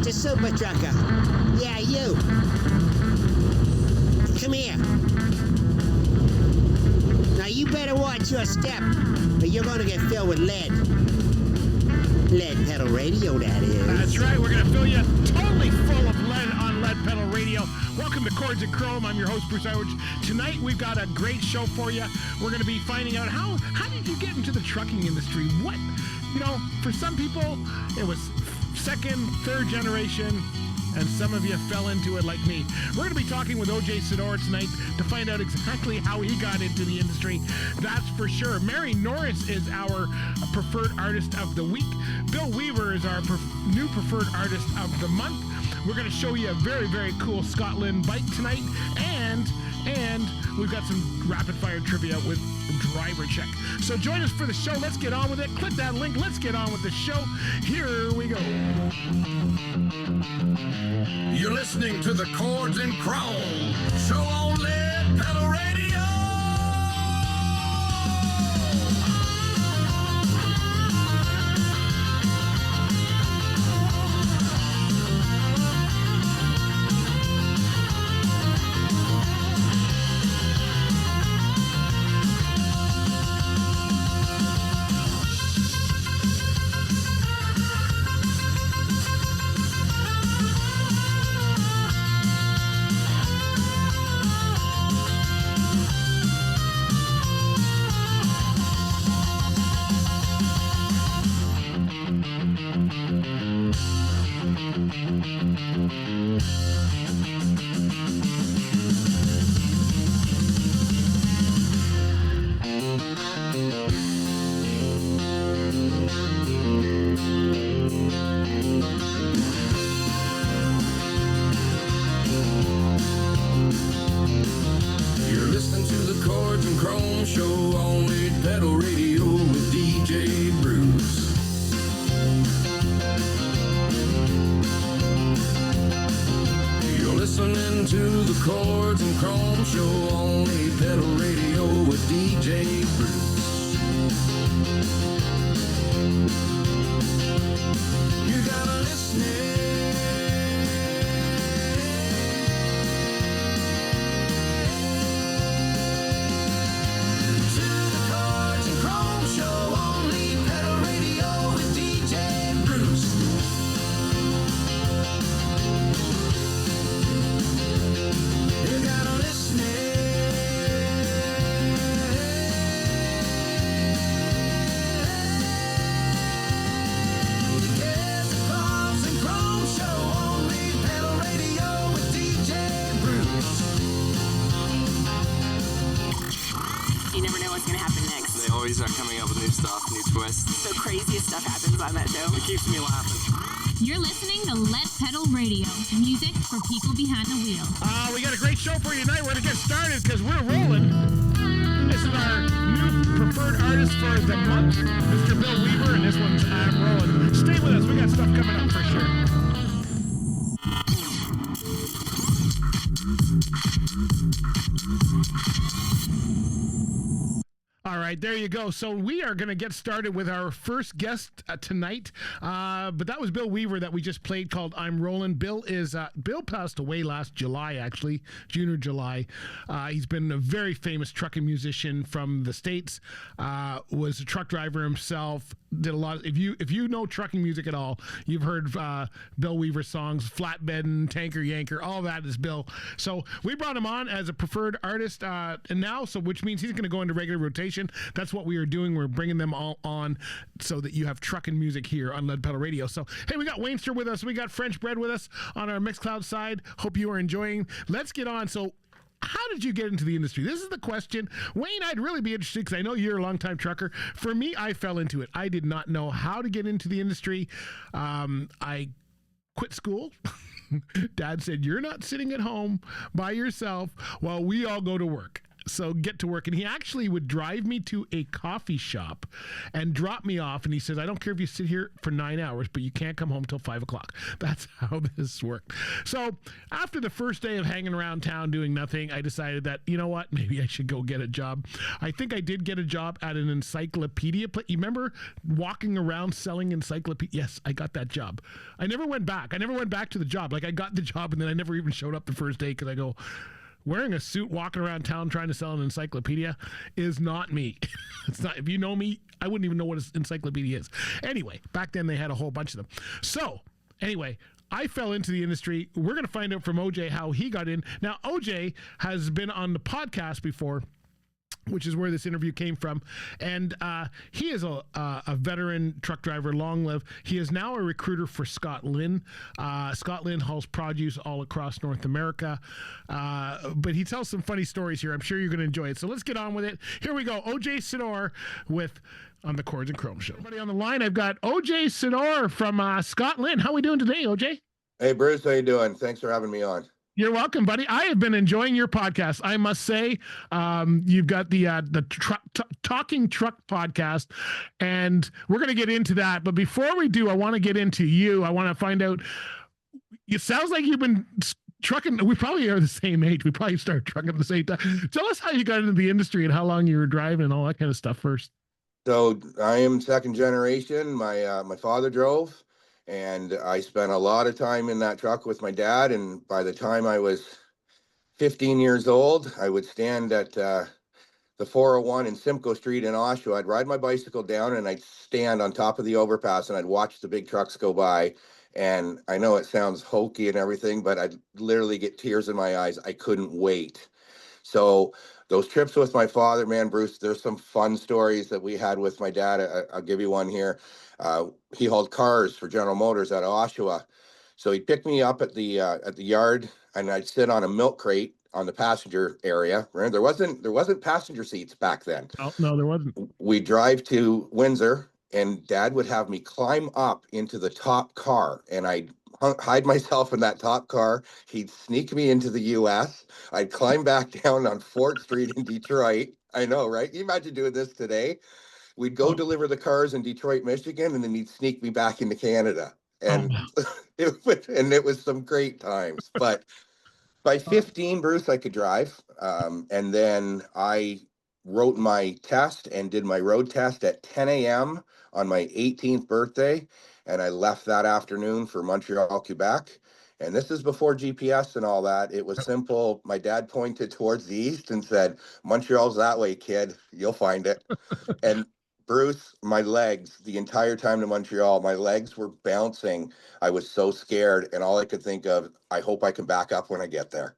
Mr. Super Trucker. Yeah, you. Come here. Now you better watch your step, or you're gonna get filled with lead. Lead pedal radio, that is. That's right. We're going to fill you totally full of lead on Lead Pedal Radio. Welcome to Chords Chrome. I'm your host, Bruce Edwards. Tonight, we've got a great show for you. We're going to be finding out how did you get into the trucking industry? What, for some people, it was second, third generation, and some of you fell into it like me. We're going to be talking with OJ Sidor tonight to find out exactly how he got into the industry. That's for sure. Mary Norris is our preferred artist of the week. Bill Weaver is our new preferred artist of the month. We're going to show you a very, very cool Scotland bike tonight, and we've got some rapid-fire trivia with Driver Check. So join us for the show. Let's get on with it. Click that link. Let's get on with the show. Here we go. You're listening to the Chords Chrome show on Lead Pedal Radio. Keeps me laughing. You're listening to Lead Pedal Radio, music for people behind the wheel. We got a great show for you tonight. We're going to get started because we're rolling. This is our new preferred artist for the month, Mr. Bill Weaver, and this one's I'm Rolling. Stay with us. We got stuff coming up for sure. All right, there you go. So we are going to get started with our first guest tonight. But that was Bill Weaver that we just played called I'm Rollin'. Bill passed away last July, actually, June or July. He's been a very famous trucking musician from the States, was a truck driver himself, did a lot. If you know trucking music at all, you've heard Bill Weaver songs, Flatbeddin', Tanker Yanker, all that is Bill. So we brought him on as a preferred artist and now, so which means he's going to go into regular rotation. That's what we are doing. We're bringing them all on so that you have trucking music here on Lead Pedal Radio. So, hey, we got Wainster with us. We got French Bread with us on our Mixcloud side. Hope you are enjoying. Let's get on. So, how did you get into the industry? This is the question. Wayne, I'd really be interested because I know you're a longtime trucker. For me, I fell into it. I did not know how to get into the industry. I quit school. Dad said, you're not sitting at home by yourself while we all go to work. So get to work. And he actually would drive me to a coffee shop and drop me off. And he says, I don't care if you sit here for 9 hours, but you can't come home till 5 o'clock. That's how this worked. So after the first day of hanging around town doing nothing, I decided that, you know what, maybe I should go get a job. I think I did get a job at an encyclopedia. You remember walking around selling encyclopedia? Yes, I got that job. I never went back. I never went back to the job. Like, I got the job and then I never even showed up the first day because I go, wearing a suit, walking around town trying to sell an encyclopedia is not me. It's not. If you know me, I wouldn't even know what an encyclopedia is. Anyway, back then they had a whole bunch of them. So, anyway, I fell into the industry. We're going to find out from OJ how he got in. Now, OJ has been on the podcast before, which is where this interview came from. And he is a veteran truck driver, long live. He is now a recruiter for Scott Lynn. Scott Lynn hauls produce all across North America. But he tells some funny stories here. I'm sure you're going to enjoy it. So let's get on with it. Here we go. OJ Sidor on the Chords and Chrome show. Everybody on the line, I've got OJ Sidor from Scott Lynn. How are we doing today, OJ? Hey, Bruce, how you doing? Thanks for having me on. You're welcome, buddy. I have been enjoying your podcast. I must say, you've got the Talking Truck podcast, and we're going to get into that. But before we do, I want to get into you. I want to find out. It sounds like you've been trucking. We probably are the same age. We probably started trucking at the same time. Tell us how you got into the industry and how long you were driving and all that kind of stuff first. So I am second generation. My father drove. And I spent a lot of time in that truck with my dad. And by the time I was 15 years old, I would stand at the 401 in Simcoe Street in Oshawa. I'd ride my bicycle down and I'd stand on top of the overpass and I'd watch the big trucks go by. And I know it sounds hokey and everything, but I'd literally get tears in my eyes. I couldn't wait. So those trips with my father, man, Bruce, there's some fun stories that we had with my dad. I'll give you one here. He hauled cars for General Motors out of Oshawa. So he'd pick me up at the yard and I'd sit on a milk crate on the passenger area. There wasn't passenger seats back then. Oh, no, there wasn't. We'd drive to Windsor and Dad would have me climb up into the top car and I'd hide myself in that top car. He'd sneak me into the US. I'd climb back down on 4th Street in Detroit. I know, right? Can you imagine doing this today? We'd go deliver the cars in Detroit, Michigan, and then he'd sneak me back into Canada. And it was some great times. But by 15, Bruce, I could drive. And then I wrote my test and did my road test at 10 a.m. on my 18th birthday. And I left that afternoon for Montreal, Quebec. And this is before GPS and all that. It was simple. My dad pointed towards the east and said, Montreal's that way, kid. You'll find it. And Bruce, my legs, the entire time to Montreal, my legs were bouncing. I was so scared. And all I could think of, I hope I can back up when I get there.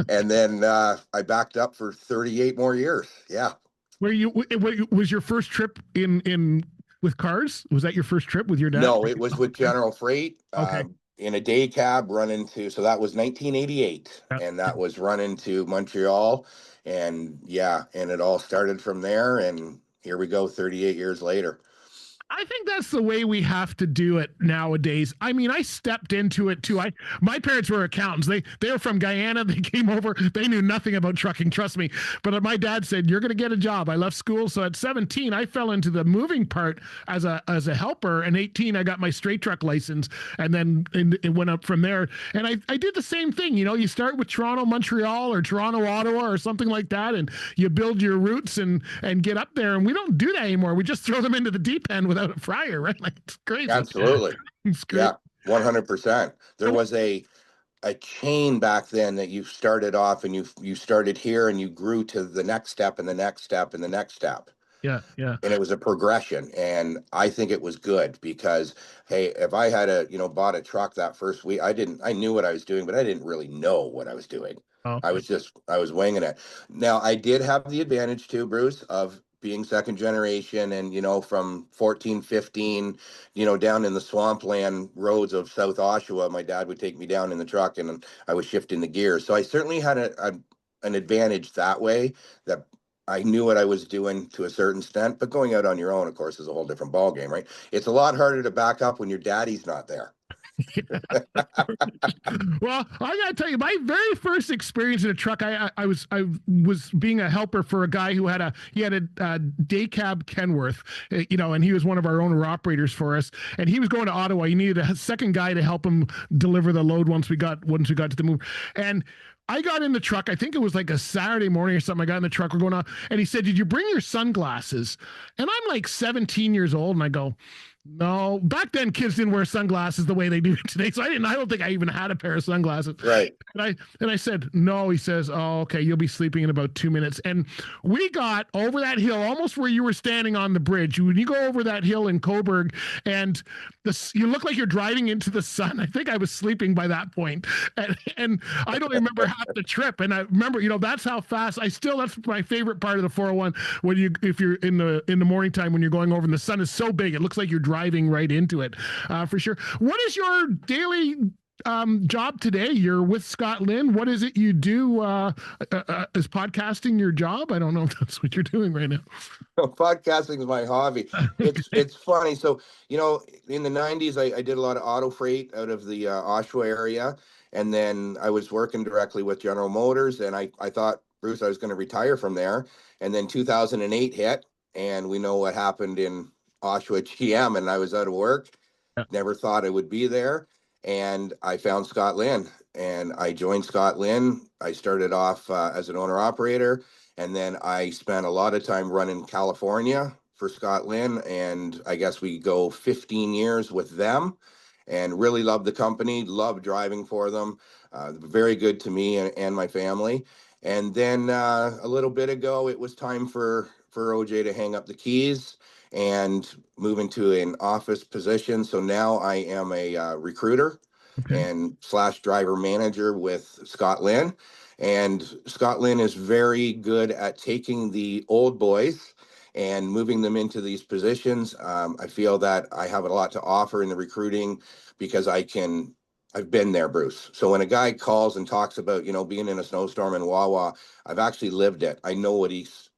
And then I backed up for 38 more years. Yeah. Was your first trip in with cars? Was that your first trip with your dad? No, it was with General Freight. Okay. In a day cab so that was 1988. Yep. And that was running to Montreal. And yeah, and it all started from there. And here we go 38 years later. I think that's the way we have to do it nowadays. I mean, I stepped into it too. My parents were accountants. They were from Guyana. They came over. They knew nothing about trucking, trust me. But my dad said, "You're going to get a job." I left school. So at 17, I fell into the moving part as a helper. And 18, I got my straight truck license, and then it went up from there. And I did the same thing. You know, you start with Toronto, Montreal, or Toronto, Ottawa, or something like that, and you build your routes and get up there. And we don't do that anymore. We just throw them into the deep end without a fryer, right? Like, it's crazy. Absolutely. It's great. Yeah, 100%. There was a chain back then that you started off and you started here and you grew to the next step and the next step and the next step. Yeah. And it was a progression. And I think it was good because, hey, if I had bought a truck that first week, I knew what I was doing, but I didn't really know what I was doing. Oh. I was winging it. Now, I did have the advantage too, Bruce, of being second generation and, from 14, 15, down in the swampland roads of South Oshawa, my dad would take me down in the truck and I was shifting the gears. So I certainly had an advantage that way, that I knew what I was doing to a certain extent, but going out on your own, of course, is a whole different ballgame, right? It's a lot harder to back up when your daddy's not there. Well, I gotta tell you, my very first experience in a truck, I was being a helper for a guy who had a day cab Kenworth, and he was one of our owner operators for us, and he was going to Ottawa. He needed a second guy to help him deliver the load once we got to the move, and I got in the truck. I think it was like a Saturday morning or something. I got in the truck. We're going on, and he said, "Did you bring your sunglasses?" And I'm like 17 years old, and I go, "No." Back then, kids didn't wear sunglasses the way they do today, so I didn't. I don't think I even had a pair of sunglasses. Right. And I said, "No." He says, "Oh, okay. You'll be sleeping in about 2 minutes." And we got over that hill, almost where you were standing on the bridge. When you go over that hill in Coburg, and you look like you're driving into the sun. I think I was sleeping by that point, and I don't remember half the trip. And I remember, that's how fast. That's my favorite part of the 401. If you're in the morning time when you're going over, and the sun is so big, it looks like you're driving right into it, for sure. What is your daily job today? You're with Scott Lynn. What is it you do? Is podcasting your job? I don't know if that's what you're doing right now. Podcasting is my hobby. It's funny. So, in the 90s, I did a lot of auto freight out of the Oshawa area. And then I was working directly with General Motors. And I thought, Bruce, I was going to retire from there. And then 2008 hit. And we know what happened in Oshawa GM. And I was out of work. Never thought I would be there. And I found Scott Lynn. And I joined Scott Lynn. I started off as an owner operator. And then I spent a lot of time running California for Scott Lynn. And I guess we go 15 years with them, and really love the company, love driving for them. Very good to me and my family. And then a little bit ago, it was time for OJ to hang up the keys and move into an office position. So now I am a recruiter and / driver manager with Scott Lynn. And Scott Lynn is very good at taking the old boys and moving them into these positions. I feel that I have a lot to offer in the recruiting because I've been there, Bruce. So when a guy calls and talks about, being in a snowstorm in Wawa, I've actually lived it. I know what he's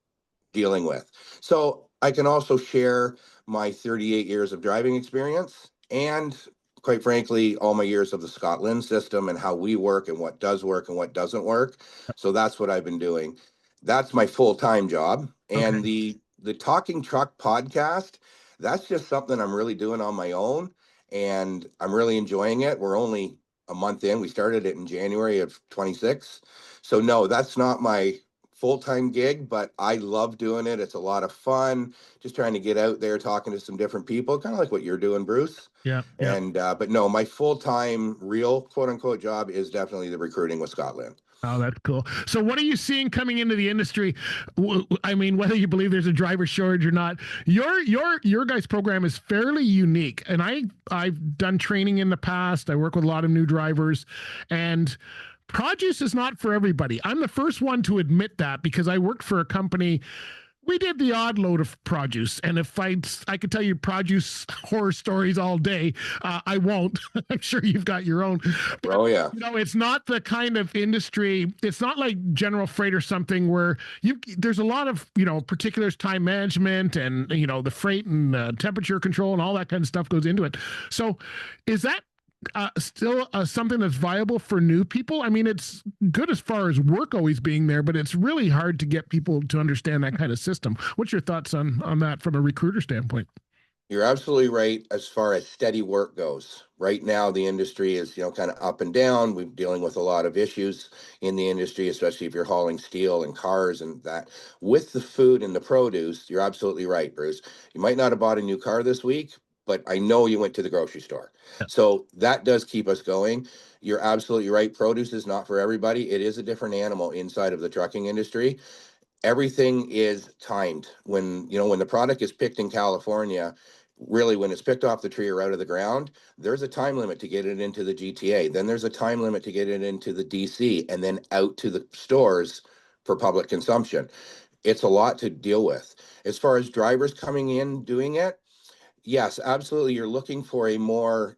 dealing with. So I can also share my 38 years of driving experience and, quite frankly, all my years of the Scott Lynn system and how we work and what does work and what doesn't work. So that's what I've been doing. That's my full-time job. And the Talking Truck podcast, that's just something I'm really doing on my own. And I'm really enjoying it. We're only a month in. We started it in January of 26. So no, that's not my full-time gig, but I love doing it. It's a lot of fun, just trying to get out there, talking to some different people, kind of like what you're doing, Bruce. Yeah. And, but no, my full-time real quote unquote job is definitely the recruiting with Scott Lynn. Oh, that's cool. So what are you seeing coming into the industry? I mean, whether you believe there's a driver shortage or not, your guys' program is fairly unique. And I've done training in the past. I work with a lot of new drivers, and produce is not for everybody. I'm the first one to admit that because I worked for a company. We did the odd load of produce, and if I could tell you produce horror stories all day, I won't. I'm sure you've got your own. But, oh yeah. It's not the kind of industry. It's not like general freight or something where there's a lot of particulars, time management, and the freight and temperature control and all that kind of stuff goes into it. So, is that still something that's viable for new people? I mean, it's good as far as work always being there, but it's really hard to get people to understand that kind of system. What's your thoughts on that from a recruiter standpoint? You're absolutely right as far as steady work goes. Right now, the industry is, kind of up and down. We're dealing with a lot of issues in the industry, especially if you're hauling steel and cars and that. With the food and the produce, you're absolutely right, Bruce. You might not have bought a new car this week, but I know you went to the grocery store. So that does keep us going. You're absolutely right. Produce is not for everybody. It is a different animal inside of the trucking industry. Everything is timed. When the product is picked in California, really when it's picked off the tree or out of the ground, there's a time limit to get it into the GTA. Then there's a time limit to get it into the DC and then out to the stores for public consumption. It's a lot to deal with. As far as drivers coming in doing it, yes, absolutely. You're looking for a more,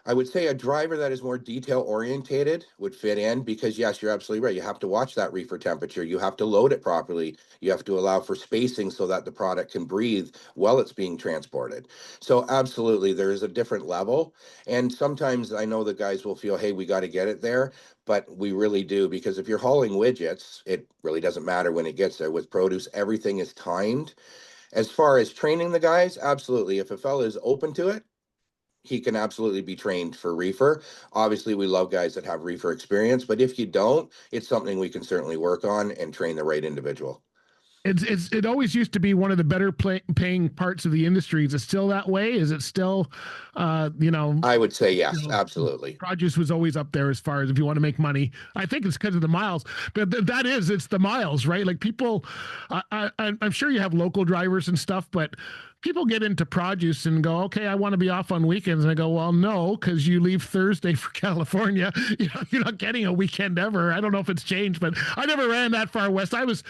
I would say a driver that is more detail orientated would fit in because yes, you're absolutely right. You have to watch that reefer temperature. You have to load it properly. You have to allow for spacing so that the product can breathe while it's being transported. So absolutely, there is a different level. And sometimes I know the guys will feel, hey, we got to get it there, but we really do, because if you're hauling widgets, it really doesn't matter when it gets there. With produce, everything is timed. As far as training the guys, absolutely. If a fella is open to it, he can absolutely be trained for reefer. Obviously, we love guys that have reefer experience, but if you don't, it's something we can certainly work on and train the right individual. It always used to be one of the better paying parts of the industry. Is it still that way? Is it still, I would say yes, absolutely. Produce was always up there as far as if you want to make money. I think it's because of the miles, but it's the miles, right? Like people, I'm sure you have local drivers and stuff, but people get into produce and go, okay, I want to be off on weekends. And I go, well, no, because you leave Thursday for California. You're not getting a weekend ever. I don't know if it's changed, but I never ran that far west. I was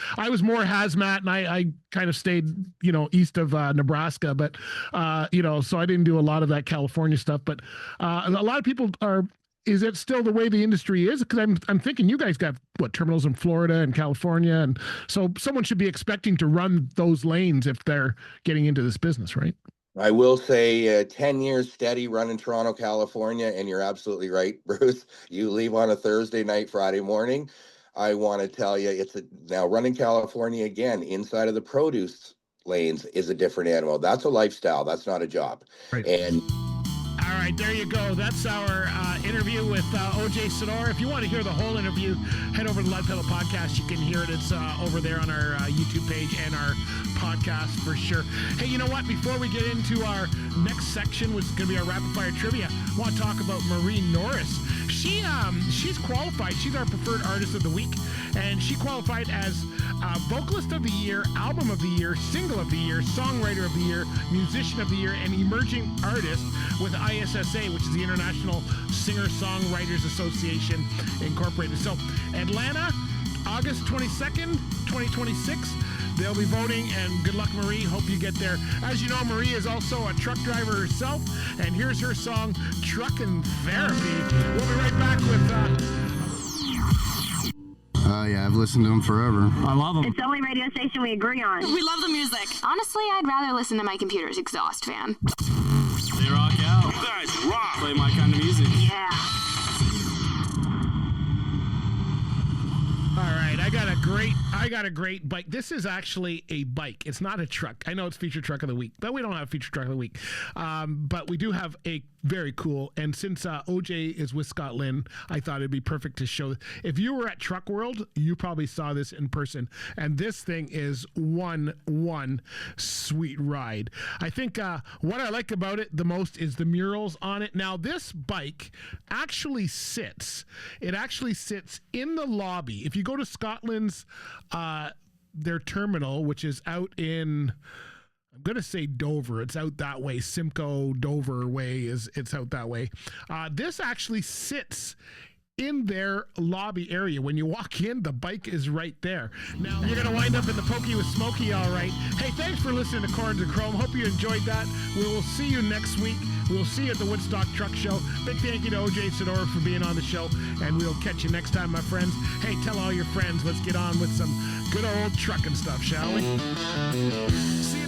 more hazmat, and I kind of stayed, east of Nebraska, but, so I didn't do a lot of that California stuff. But a lot of people are. Is it still the way the industry is? Because I'm thinking you guys got terminals in Florida and California, and so someone should be expecting to run those lanes if they're getting into this business, right? I will say 10 years steady running Toronto, California, and you're absolutely right, Bruce. You leave on a Thursday night, Friday morning. I want to tell you, now running California again inside of the produce lanes is a different animal. That's a lifestyle. That's not a job. Right. And all right, there you go. That's our interview with OJ Sidor. If you want to hear the whole interview, head over to the Live Pedal Podcast. You can hear it. It's over there on our YouTube page and our podcast for sure. Hey, you know what? Before we get into our next section, which is going to be our rapid fire trivia, I want to talk about Marie Norris. She's qualified. She's our preferred artist of the week, and she qualified as vocalist of the year, album of the year, single of the year, songwriter of the year, musician of the year, and emerging artist with ISSA, which is the International Singer-Songwriters Association Incorporated. So Atlanta, August 22nd, 2026. They'll be voting, and good luck, Marie. Hope you get there. As you know, Marie is also a truck driver herself, and here's her song, Truckin' Therapy. We'll be right back with... Yeah, I've listened to them forever. I love them. It's the only radio station we agree on. We love the music. Honestly, I'd rather listen to my computer's exhaust fan. They rock out. You guys rock. Play my kind of music. Yeah. All right, I got a great bike. This is actually a bike. It's not a truck. I know it's feature truck of the week, but we don't have feature truck of the week. But we do have a very cool. And since OJ is with Scott Lynn, I thought it'd be perfect to show. If you were at Truck World, you probably saw this in person. And this thing is one sweet ride. I think what I like about it the most is the murals on it. Now, this bike actually sits. It actually sits in the lobby. If you go to Scotland's, their terminal, which is out in, I'm going to say Dover. It's out that way. Simcoe, Dover way it's out that way. This actually sits in their lobby area. When you walk in, the bike is right there. Now, you're going to wind up in the Pokey with Smokey, all right. Hey, thanks for listening to Chords Chrome. Hope you enjoyed that. We will see you next week. We'll see you at the Woodstock Truck Show. Big thank you to OJ Sidor for being on the show, and we'll catch you next time, my friends. Hey, tell all your friends. Let's get on with some good old trucking stuff, shall we? See you